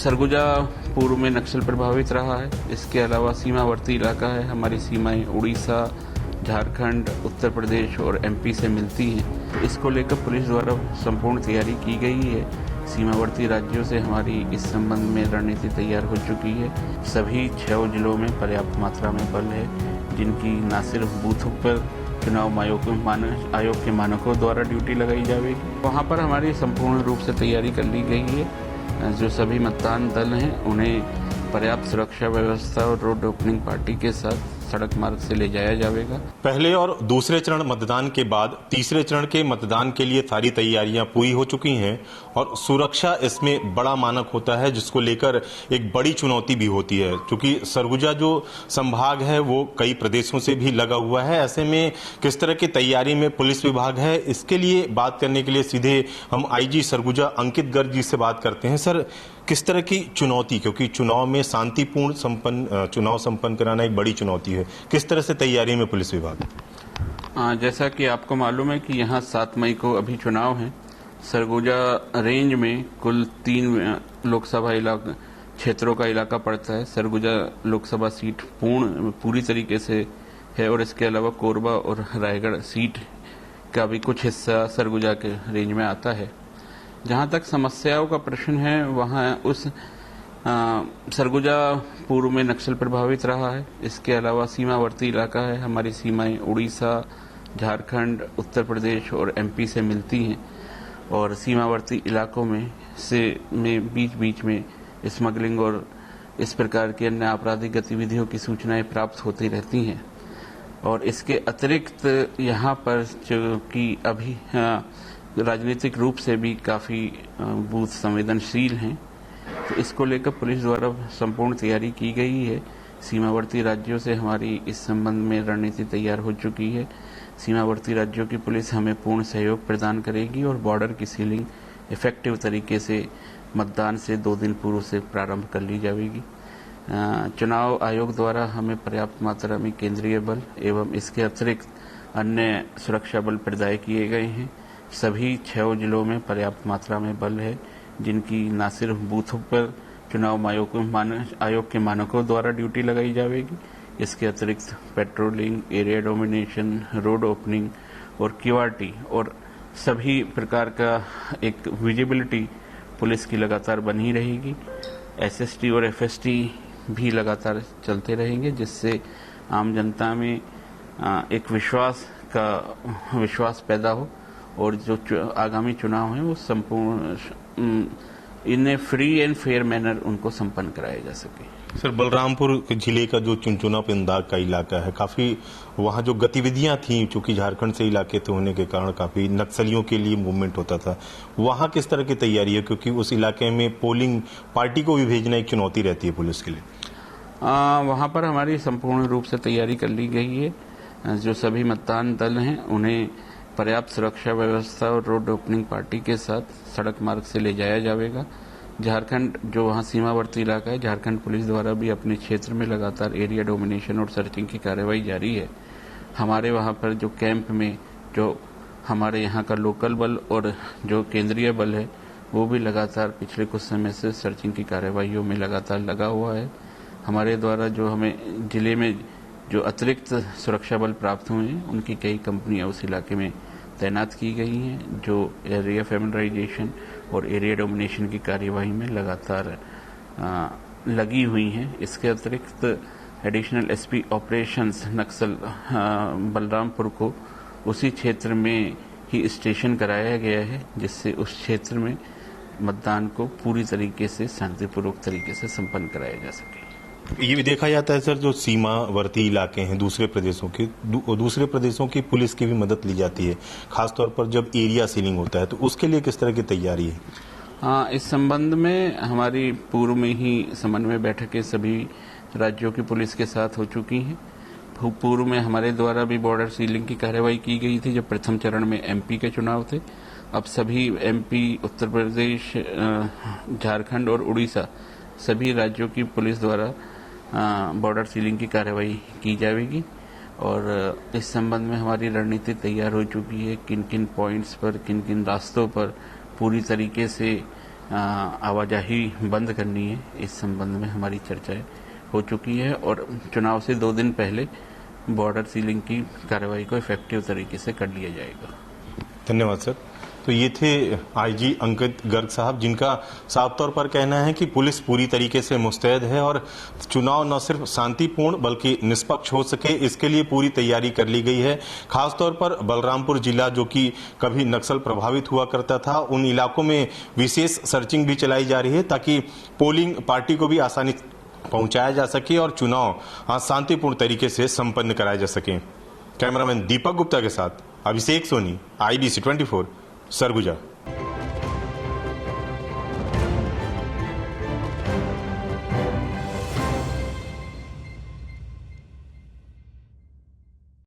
सरगुजा पूर्व में नक्सल प्रभावित रहा है। इसके अलावा सीमावर्ती इलाका है, हमारी सीमाएं उड़ीसा, झारखंड, उत्तर प्रदेश और एमपी से मिलती हैं। इसको लेकर पुलिस द्वारा संपूर्ण तैयारी की गई है। सीमावर्ती राज्यों से हमारी इस संबंध में रणनीति तैयार हो चुकी है। सभी 6 जिलों में पर्याप्त मात्रा में बल है, जिनकी न सिर्फ बूथों पर चुनाव आयोग के मानकों द्वारा ड्यूटी लगाई जाएगी, वहाँ पर हमारी संपूर्ण रूप से तैयारी कर ली गई है। जो सभी मतदान दल हैं उन्हें पर्याप्त सुरक्षा व्यवस्था और रोड ओपनिंग पार्टी के साथ सड़क मार्ग से ले जाया जाएगा। पहले और दूसरे चरण मतदान के बाद तीसरे चरण के मतदान के लिए सारी तैयारियां पूरी हो चुकी हैं और सुरक्षा इसमें बड़ा मानक होता है, जिसको लेकर एक बड़ी चुनौती भी होती है, क्योंकि सरगुजा जो संभाग है वो कई प्रदेशों से भी लगा हुआ है। ऐसे में किस तरह की तैयारी में पुलिस विभाग है, इसके लिए बात करने के लिए सीधे हम आईजी सरगुजा अंकित गर्ग जी से बात करते हैं। सर, किस तरह की चुनौती, क्योंकि चुनाव में शांतिपूर्ण चुनाव संपन्न कराना एक बड़ी चुनौती है, किस तरह से तैयारी में पुलिस विभाग? जैसा कि आपको मालूम है कि यहाँ 7 मई को अभी चुनाव है। सरगुजा रेंज में कुल 3 लोकसभा क्षेत्रों का इलाका पड़ता है। सरगुजा लोकसभा सीट पूरी तरीके से है और इसके अलावा कोरबा और रायगढ़ सीट का भी कुछ हिस्सा सरगुजा के रेंज में आता है। जहाँ तक समस्याओं का प्रश्न है, वहाँ उस सरगुजा पूर्व में नक्सल प्रभावित रहा है। इसके अलावा सीमावर्ती इलाका है, हमारी सीमाएं उड़ीसा, झारखंड, उत्तर प्रदेश और एमपी से मिलती हैं और सीमावर्ती इलाकों में बीच बीच में स्मगलिंग और इस प्रकार की अन्य आपराधिक गतिविधियों की सूचनाएं प्राप्त होती रहती हैं। और इसके अतिरिक्त यहाँ पर जो कि अभी राजनीतिक रूप से भी काफ़ी बूथ संवेदनशील हैं, तो इसको लेकर पुलिस द्वारा संपूर्ण तैयारी की गई है। सीमावर्ती राज्यों से हमारी इस संबंध में रणनीति तैयार हो चुकी है। सीमावर्ती राज्यों की पुलिस हमें पूर्ण सहयोग प्रदान करेगी और बॉर्डर की सीलिंग इफेक्टिव तरीके से मतदान से 2 दिन पूर्व से प्रारंभ कर ली जाएगी। चुनाव आयोग द्वारा हमें पर्याप्त मात्रा में केंद्रीय बल एवं इसके अतिरिक्त अन्य सुरक्षा बल प्रदाय किए गए हैं। सभी 6 जिलों में पर्याप्त मात्रा में बल है, जिनकी न सिर्फ बूथों पर चुनाव आयोग के मानकों द्वारा ड्यूटी लगाई जाएगी, इसके अतिरिक्त patrolling, area domination, road opening और क्यूआरटी और सभी प्रकार का एक विजिबिलिटी पुलिस की लगातार बनी रहेगी। एसएसटी और एफएसटी भी लगातार चलते रहेंगे, जिससे आम जनता में एक विश्वास पैदा हो और जो आगामी चुनाव हैं वो संपूर्ण इन्हें फ्री एंड फेयर मैनर उनको संपन्न कराया जा सके। सर, बलरामपुर जिले का जो चुनचुना पिंदाग का इलाका है, काफी वहाँ जो गतिविधियां थी, चूंकि झारखंड से इलाके थे होने के कारण काफी नक्सलियों के लिए मूवमेंट होता था, वहाँ किस तरह की तैयारी है, क्योंकि उस इलाके में पोलिंग पार्टी को भी भेजना एक चुनौती रहती है पुलिस के लिए? वहाँ पर हमारी संपूर्ण रूप से तैयारी कर ली गई है। जो सभी मतदान दल हैं उन्हें पर्याप्त सुरक्षा व्यवस्था और रोड ओपनिंग पार्टी के साथ सड़क मार्ग से ले जाया जाएगा। झारखंड जो वहाँ सीमावर्ती इलाका है, झारखंड पुलिस द्वारा भी अपने क्षेत्र में लगातार एरिया डोमिनेशन और सर्चिंग की कार्रवाई जारी है। हमारे वहाँ पर जो कैंप में जो हमारे यहाँ का लोकल बल और जो केंद्रीय बल है, वो भी लगातार पिछले कुछ समय से सर्चिंग की कार्रवाइयों में लगातार लगा हुआ है। हमारे द्वारा जो हमें जिले में जो अतिरिक्त सुरक्षा बल प्राप्त हुए हैं, उनकी कई कंपनियां उस इलाके में तैनात की गई हैं, जो एरिया फेमिलराइजेशन और एरिया डोमिनेशन की कार्यवाही में लगातार लगी हुई हैं। इसके अतिरिक्त एडिशनल एसपी ऑपरेशंस नक्सल बलरामपुर को उसी क्षेत्र में ही स्टेशन कराया गया है, जिससे उस क्षेत्र में मतदान को पूरी तरीके से शांतिपूर्वक तरीके से संपन्न कराया जा सके। ये भी देखा जाता है सर, जो सीमावर्ती इलाके हैं दूसरे प्रदेशों की पुलिस की भी मदद ली जाती है, खासतौर पर जब एरिया सीलिंग होता है, तो उसके लिए किस तरह की तैयारी है? हाँ, इस संबंध में हमारी पूर्व में ही समन्वय बैठकें सभी राज्यों की पुलिस के साथ हो चुकी हैं। पूर्व में हमारे द्वारा भी बॉर्डर सीलिंग की कार्रवाई की गई थी जब प्रथम चरण में एमपी के चुनाव थे। अब सभी एमपी, उत्तर प्रदेश, झारखंड और उड़ीसा सभी राज्यों की पुलिस द्वारा बॉर्डर सीलिंग की कार्रवाई की जाएगी और इस संबंध में हमारी रणनीति तैयार हो चुकी है। किन किन पॉइंट्स पर, किन किन रास्तों पर पूरी तरीके से आवाजाही बंद करनी है, इस संबंध में हमारी चर्चाएं हो चुकी है और चुनाव से 2 दिन पहले बॉर्डर सीलिंग की कार्रवाई को इफेक्टिव तरीके से कर लिया जाएगा। धन्यवाद सर। तो ये थे आईजी अंकित गर्ग साहब, जिनका साफ तौर पर कहना है कि पुलिस पूरी तरीके से मुस्तैद है और चुनाव न सिर्फ शांतिपूर्ण बल्कि निष्पक्ष हो सके, इसके लिए पूरी तैयारी कर ली गई है। खासतौर पर बलरामपुर जिला, जो कि कभी नक्सल प्रभावित हुआ करता था, उन इलाकों में विशेष सर्चिंग भी चलाई जा रही है ताकि पोलिंग पार्टी को भी आसानी पहुंचाया जा सके और चुनाव शांतिपूर्ण तरीके से संपन्न कराया जा सके। कैमरामैन दीपक गुप्ता के साथ अभिषेक सोनी, IBC 24, सरगुजा।